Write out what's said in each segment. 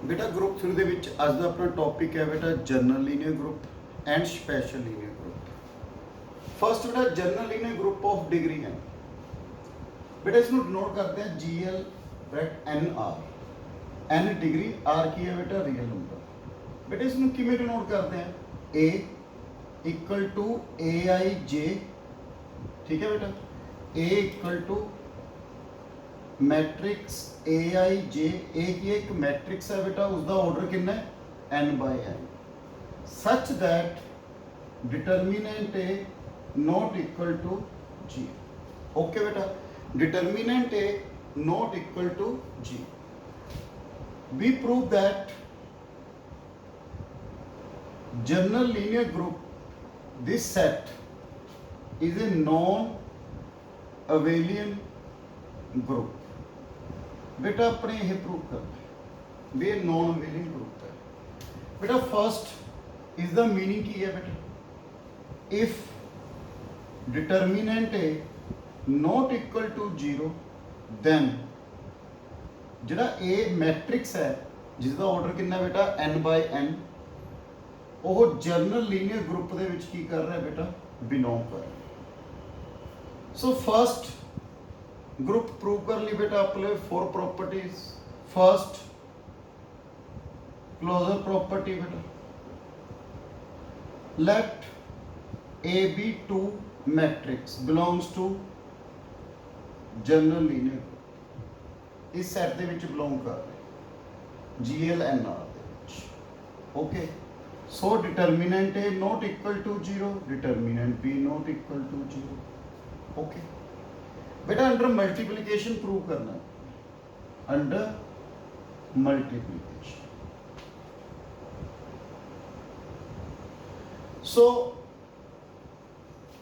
बेटा ग्रुप 3 ਦੇ ਵਿੱਚ ਅੱਜ ਦਾ ਆਪਣਾ ਟੌਪਿਕ ਹੈ बेटा general linear group and special linear group. First बेटा general linear group of degree ਹੈ। बेटा इसमें डिनोट करते हैं GL bracket NR। N degree R की है बेटा रियल नंबर। बेटा इसमें किमें डिनोट करते हैं A इक्वल टू AIJ, ठीक है बेटा। A equal to matrix AIJ, A की एक मैट्रिक्स है बेटा, उसका ऑर्डर कितना है N by N, such that determinant A not equal to G। Okay बेटा, determinant A not equal to G. We prove that general linear group, this set is a non-abelian group। बेटा अपने ये prove करना है ये non abelian group है। बेटा first is the meaning की है बेटा, if determinant A not equal to 0 then ਜਿਹੜਾ A ਮੈਟ੍ਰਿਕਸ ਹੈ ਜਿਸਦਾ ਆਰਡਰ ਕਿੰਨਾ ਬੇਟਾ n ਬਾਈ n, ਉਹ ਜਨਰਲ ਲੀਨੀਅਰ ਗਰੁੱਪ ਦੇ ਵਿੱਚ ਕੀ ਕਰ ਰਿਹਾ ਬੇਟਾ, ਬਿਲੋਂਗ ਕਰ ਰਿਹਾ। ਸੋ ਫਰਸਟ ग्रुप प्रूव कर ली बेटा अपने 4 प्रॉपर्टीज। फर्स्ट क्लोजर प्रॉपर्टी बेटा, let AB2 matrix belongs to general linear group, इस सैट दे विच बिलोंग कर रहे GLNR दे विच। Okay, so determinant A not equal to 0, determinant B not equal to 0। Okay बेटा अंडर मल्टीप्लिकेशन प्रूव करना है, under multiplication. So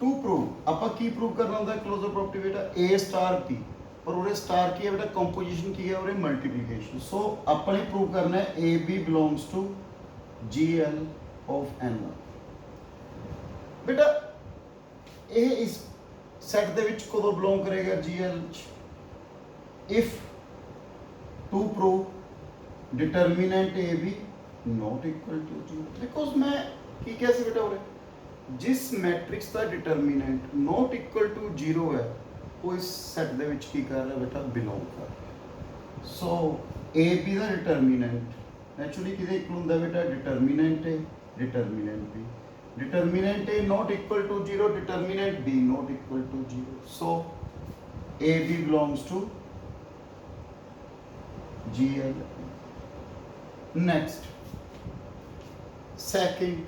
to prove आपा की प्रूव करना होता है क्लोजर प्रॉपर्टी बेटा A स्टार P, पर उरे स्टार की है बेटा कंपोजिशन की है, उरे मल्टीप्लिकेशन। सो अपने प्रूव करना है AB belongs to GL of N1। बेटा ये इस सैट दे विच कदों बिलोंग करेगा GL, if to prove determinant AB not equal to 0। Because मैं की कैसे बेटा उरे जिस मैट्रिक्स का डिटर्मिनेंट नॉट इक्वल टू 0 है वो इस सैट दे विच की कर रहा है बेटा, बिलोंग कर रहा है। सो AB का डिटर्मिनेंट एक्चुअली किदे इक्वल होंदा बेटा, determinant A determinant B, determinant A not equal to 0, determinant B not equal to 0। So AB belongs to GL। Next second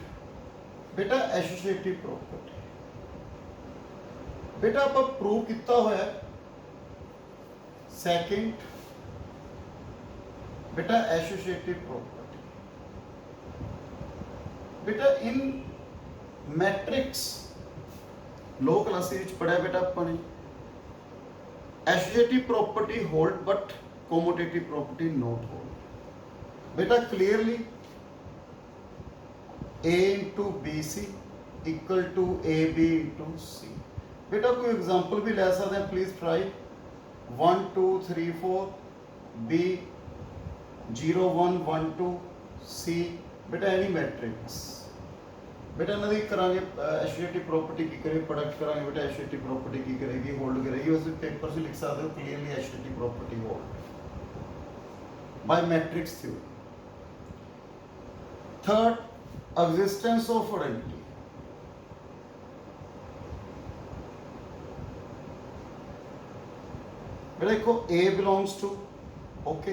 बेटा एसोसिएटिव प्रॉपर्टी। बेटा आप प्रूव किया होया सेकंड बेटा एसोसिएटिव प्रॉपर्टी। बेटा इन मैट्रिक्स लो क्लासेस विच पढ़ा बेटा अपने associative property hold but commutative property not hold. बेटा clearly A into BC equal to AB into C। बेटा कोई एग्जाम्पल भी ले सकते हैं, प्लीज ट्राई। 1 2 3 4 B 0 1 1 2 C। बेटा एनी मैट्रिक्स बेटा इन्होंने करांगे एसोसिएटिव प्रॉपर्टी की करेगी, प्रोडक्ट करांगे बेटा एसोसिएटिव प्रॉपर्टी की करेगी, होल्ड करेगी। वैसे पेपर से लिख सकते हो clearly associative property hold by matrix theory. Third existence of identity. बेटा देखो A belongs to okay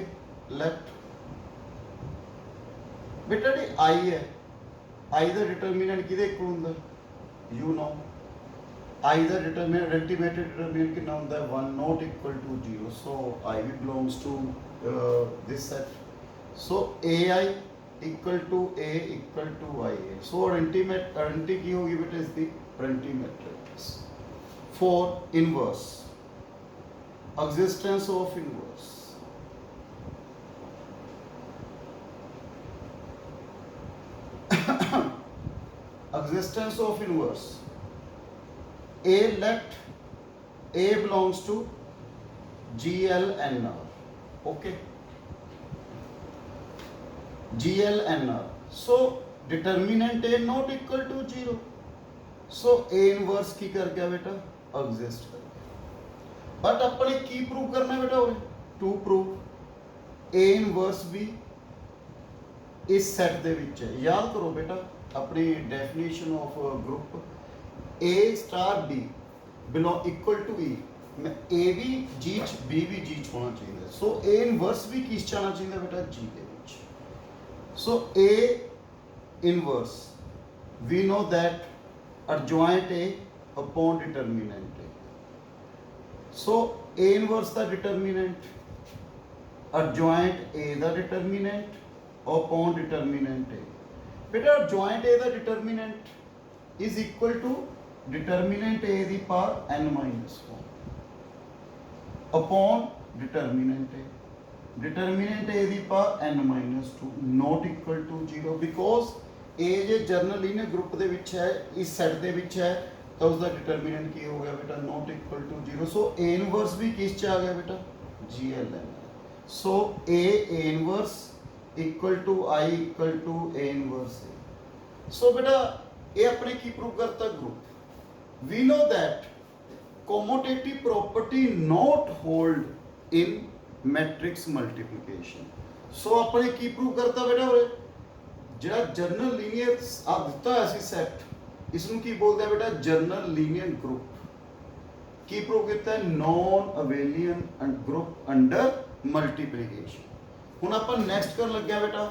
left बेटा जी I है, I का डिटर्मिनेंट किदे इक्वल होंदा यू नो, I का डिटर्मिनेंट अल्टीमेट डिटर्मिनेंट कितना होंदा है 1 not equal to 0। So I भी belongs to this set. So AI equal to A equal to IA। So identity की होगी बेटा is the identity matrix. For inverse existence of inverse. Existence of inverse A let A belongs to GLNR। Okay GLNR. So determinant A not equal to 0. So A inverse की कर गया बेटा exist कर गया. But अपने की prove करना है बेटा, टू प्रूव A इनवर्स भी इस सेट दे विच है. याद करो बेटा अपनी definition of group A star B belong equal to E. A भी G B भी G होना चाहिए. सो A इनवर्स भी किस च आना चाहिए बेटा G they which. So A inverse we know that adjoint A upon determinant A. So A inverse the determinant, adjoint A the determinant upon determinant A. Beta adjoint A the determinant is equal to determinant A the power n minus 1 upon determinant A. Determinant A the power n minus 2 not equal to 0 because A ਜੇ general linear group ਦੇ ਵਿੱਚ ਹੈ, ਇਸ set ਦੇ ਵਿੱਚ ਹੈ, ਤਾਂ ਉਸ ਦਾ ਡਿਟਰਮੀਨੈਂਟ ਕੀ ਹੋ ਗਿਆ ਬੇਟਾ not equal to 0. So A inverse ਵੀ ਕਿਸ ਚ ਆ ਗਿਆ ਬੇਟਾ GLN. So A inverse equal to I equal to A inverse A. So ਬੇਟਾ ਇਹ ਆਪਣੇ ਕੀ ਪ੍ਰੂਵ ਕਰਤਾ group. We know that commutative property not hold in matrix multiplication. ਸੋ ਆਪਣੇ ਕੀ ਪ੍ਰੂਵ ਕਰਤਾ ਬੇਟਾ ਉਰੇ ਜਿਹੜਾ ਜਰਨਲ ਲੀਨੀਅਰ ਆ ਦਿੱਤਾ ਹੋਇਆ ਸੀ ਸੈਟ, ਇਸ ਨੂੰ ਕੀ ਬੋਲਦੇ ਆ ਬੇਟਾ ਜਰਨਲ ਲੀਨੀਅਰ ਗਰੁੱਪ. ਕੀ ਪ੍ਰੂਵ ਕੀਤਾ ਹੈ ਨॉन ਅਬੇਲੀਅਨ ਗਰੁੱਪ ਅੰਡਰ ਮਲਟੀਪਲੀਕੇਸ਼ਨ. ਹੁਣ ਆਪਾਂ ਨੈਕਸਟ ਕਰਨ ਲੱਗਿਆ ਬੇਟਾ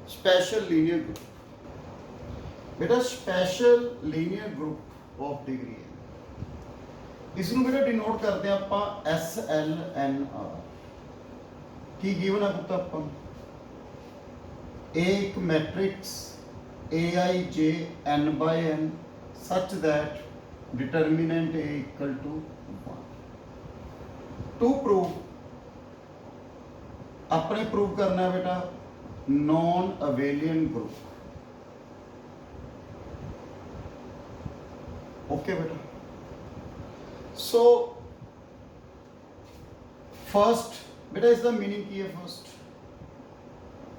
ਸਪੈਸ਼ਲ ਲੀਨੀਅਰ ਗਰੁੱਪ. ਬੇਟਾ special linear group of degree ਹੈ, ਇਸ ਨੂੰ ਬੇਟਾ ਡਿਨੋਟ ਕਰਦੇ ਆ ਆਪਾਂ SLNR. ਕੀ ਗਿਵਨ ਆ ਪੁੱਤ ਆਪਾਂ A एक matrix Aij n by n such that determinant A equal to 1. To prove अपने प्रूव करना है बेटा नॉन अवेलियन ग्रुप. ओके बेटा. सो फर्स्ट बेटा इसका मीनिंग की है फर्स्ट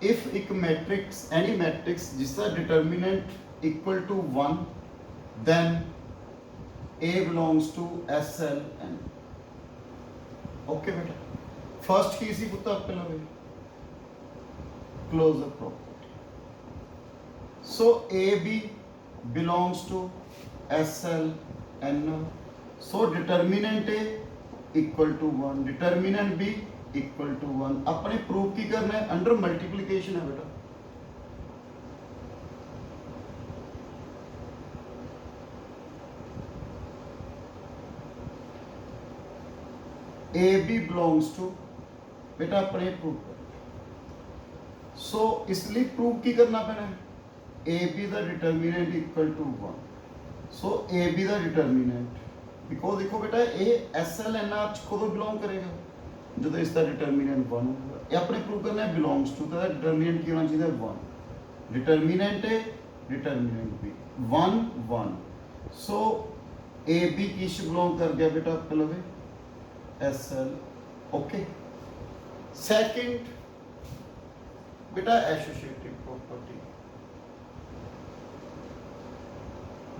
if एक मैट्रिक्स any मैट्रिक्स जिसका determinant equal to 1 then A belongs to SLN. Okay बेटा फर्स्ट की इसी पुत्र आप पहला closure property. So AB belongs to SLN. So determinant A equal to 1 determinant B equal to 1. अपने proof की करना है अंडर मल्टीप्लीकेशन है बेटा. ए बी बिलोंग्स टू बेटा अपने प्रूफ कर. सो इसलिए प्रूफ की करना पैना है ए बी द determinant equal to 1. So A B द डिटर्मिनेंट बिकॉज देखो बेटा ए SLNR को बिलोंग करेगा ਜਦੋਂ ਇਸ ਦਾ ਡਿਟਰਮੀਨੈਂਟ 1 ਹੋਊਗਾ. ਇਹ ਆਪਣੇ ਪ੍ਰੂਵ ਕਰਨਾ ਹੈ ਬਿਲੋਂਗਸ ਟੂ ਦਾ ਡਿਟਰਮੀਨੈਂਟ ਕੀ ਹੋਣਾ ਚਾਹੀਦਾ 1. ਡਿਟਰਮੀਨੈਂਟ ਹੈ ਡਿਟਰਮੀਨੈਂਟ B 1 1. ਸੋ AB ਕਿਸ ਬਿਲੋਂਗ ਕਰ ਗਿਆ ਬੇਟਾ ਆਪਕੇ ਲਵੇ SL. ओके. सेकंड बेटा associative property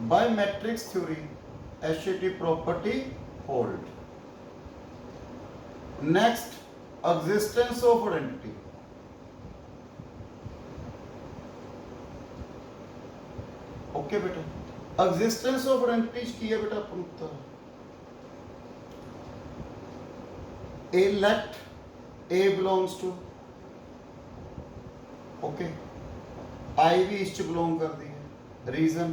bye matrix theory associative property hold. Next existence of identity. Okay बेटा एग्जिस्टेंस ऑफ आइडेंटिटी की है बेटा अपन उत्तर A let A belongs to okay I भी इस बिलोंग कर दी है. रीजन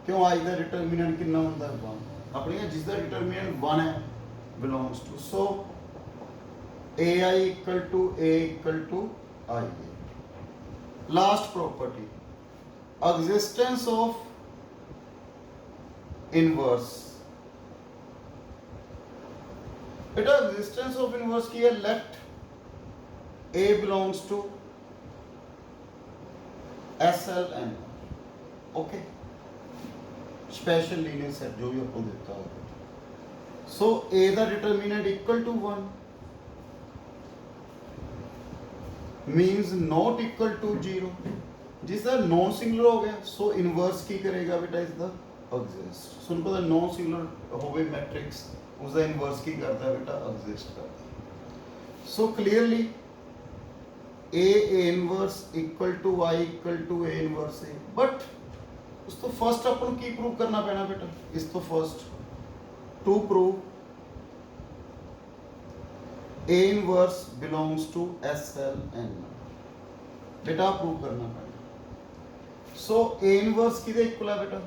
क्यों I का डिटरमिनेंट कितना होता है 1 अपनी जिसका डिटरमिनेंट 1 है belongs to. So AI equal to A equal to I. Last property existence of inverse. बेटा एग्जिस्टेंस ऑफ इनवर्स की है let A belongs to SLN. Okay special linear set जो भी आपको देता है. सो A दा determinant equal to 1 means not equal to 0, जिसका नॉन सिंगुलर हो गया सो इनवर्स की करेगा बेटा इसका एग्जिस्ट। सो पता नॉन सिंगुलर होवे मैट्रिक्स उसका इनवर्स की करता है बेटा एग्जिस्ट करता है। So clearly A inverse equal to I equal to A inverse A, but उस तो फर्स्ट अपन की प्रूव करना पैना बेटा, इस तो first to prove A inverse belongs to S L N बेटा प्रूव करना पैना। सो ए इनवर्स किदे इक्वल है बेटा,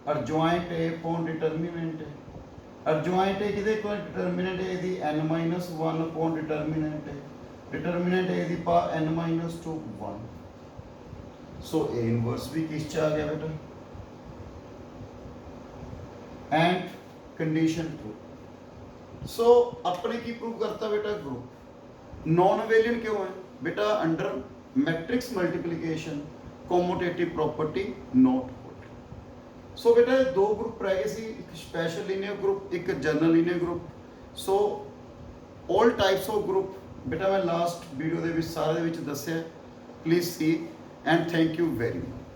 अर्जॉइंट ए अपॉन डिटर्मिनेंट ए, अर्जॉइंट ए किदे equal determinant A the n-1 upon determinant A, determinant A the power n-2 1। So A inverse भी किस च आ गया बेटा, एंड कंडीशन ट्रू। सो अपने की प्रूव करता बेटा ग्रुप नॉन वेलियन क्यों है बेटा, under matrix multiplication commutative property not hold. So बेटा दो ग्रुप रह गए सी, एक स्पेशल लीनियर ग्रुप एक general linear group. So all types of group बेटा मैं लास्ट वीडियो दे विच सारे दे विच दस्सिया, please see and thank you very much.